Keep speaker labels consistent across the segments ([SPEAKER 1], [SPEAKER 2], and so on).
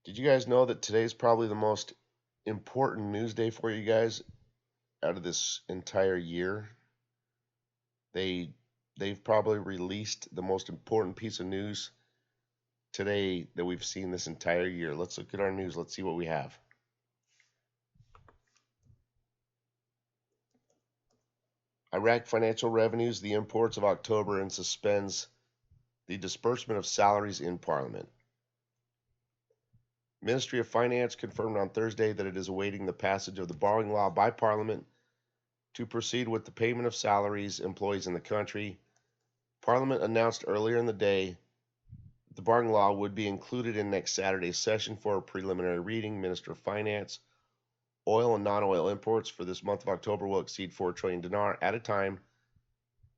[SPEAKER 1] Did you guys know that today's probably the most important news day for you guys out of this entire year? They they've probably released the most important piece of news today that we've seen this entire year. Let's look at our news. Let's see what we have. Iraq financial revenues, the imports of October, and suspends the disbursement of salaries in Parliament. Ministry of Finance confirmed on Thursday that it is awaiting the passage of the borrowing law by Parliament to proceed with the payment of salaries employees in the country. Parliament announced earlier in the day the borrowing law would be included in next Saturday's session for a preliminary reading. Minister of Finance, oil and non-oil imports for this month of October will exceed 4 trillion dinar at a time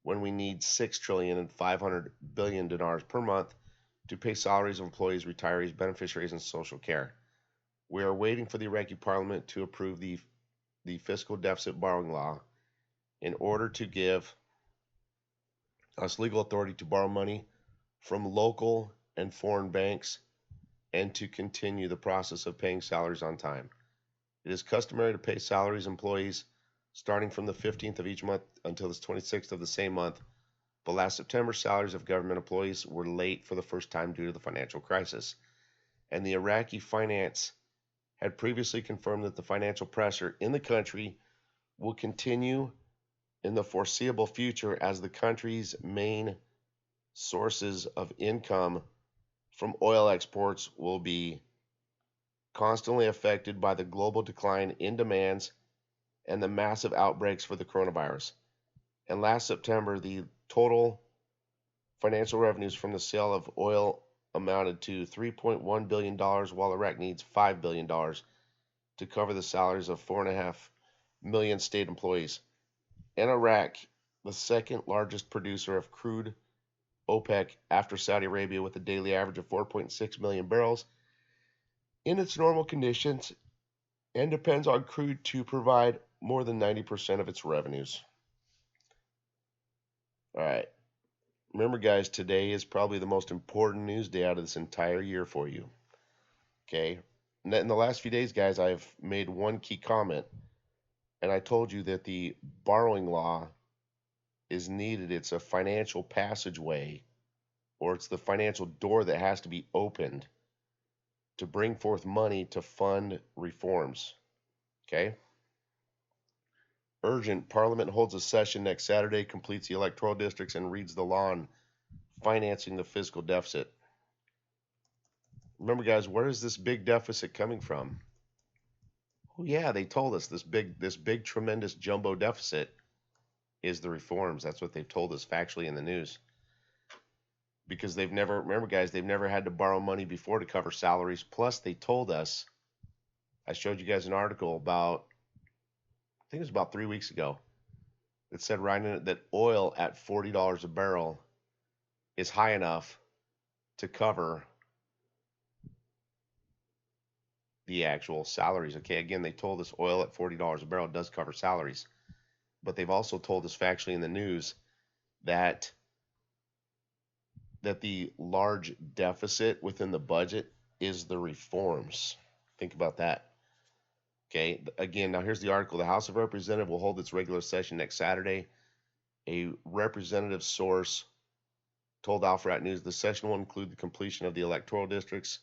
[SPEAKER 1] when we need 6 trillion and 500 billion dinars per month to pay salaries of employees, retirees, beneficiaries, and social care. We are waiting for the Iraqi Parliament to approve the fiscal deficit borrowing law in order to give us legal authority to borrow money from local and foreign banks and to continue the process of paying salaries on time. It is customary to pay salaries employees starting from the 15th of each month until the 26th of the same month, but last September salaries of government employees were late for the first time due to the financial crisis, and the Iraqi finance had previously confirmed that the financial pressure in the country will continue in the foreseeable future as the country's main sources of income from oil exports will be constantly affected by the global decline in demands and the massive outbreaks for the coronavirus. And last September, the total financial revenues from the sale of oil amounted to $3.1 billion, while Iraq needs $5 billion to cover the salaries of 4.5 million state employees. And Iraq, the second largest producer of crude OPEC after Saudi Arabia, with a daily average of 4.6 million barrels in its normal conditions, and depends on crude to provide more than 90% of its revenues. All right. Remember, guys, today is probably the most important news day out of this entire year for you. Okay? In the last few days, guys, I've made one key comment, and I told you that the borrowing law is needed. It's a financial passageway, or it's the financial door that has to be opened to bring forth money to fund reforms. Okay? Urgent. Parliament holds a session next Saturday, completes the electoral districts, and reads the law on financing the fiscal deficit. Remember, guys, where is this big deficit coming from? Oh yeah, they told us this big tremendous jumbo deficit is the reforms. That's what they've told us factually in the news. Because they've never, remember, guys, they've never had to borrow money before to cover salaries. Plus, they told us, I showed you guys an article about, I think it was about 3 weeks ago, that said right in it that oil at $40 a barrel is high enough to cover the actual salaries. Okay, again, they told us oil at $40 a barrel does cover salaries, but they've also told us factually in the news that the large deficit within the budget is the reforms. Think about that. Okay, again, now here's the article. The House of Representatives will hold its regular session next Saturday. A representative source told Al-Frat News the session will include the completion of the electoral districts.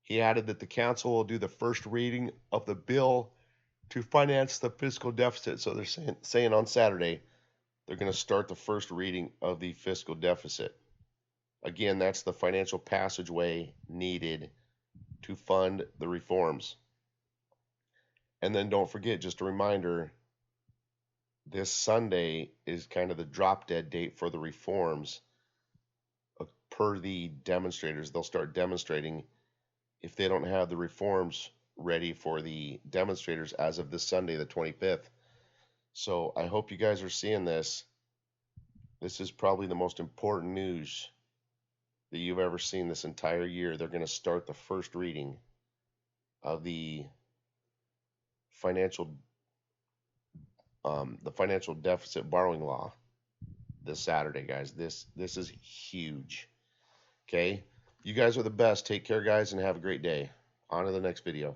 [SPEAKER 1] He added that the council will do the first reading of the bill to finance the fiscal deficit. So they're saying on Saturday they're going to start the first reading of the fiscal deficit. Again, that's the financial passageway needed to fund the reforms. And then don't forget, just a reminder, this Sunday is kind of the drop dead date for the reforms per the demonstrators. They'll start demonstrating if they don't have the reforms ready for the demonstrators as of this Sunday, the 25th. So I hope you guys are seeing this. This is probably the most important news that you've ever seen this entire year. They're going to start the first reading of the financial deficit borrowing law this Saturday, guys. This is huge. Okay. You guys are the best. Take care, guys, and have a great day. On to the next video.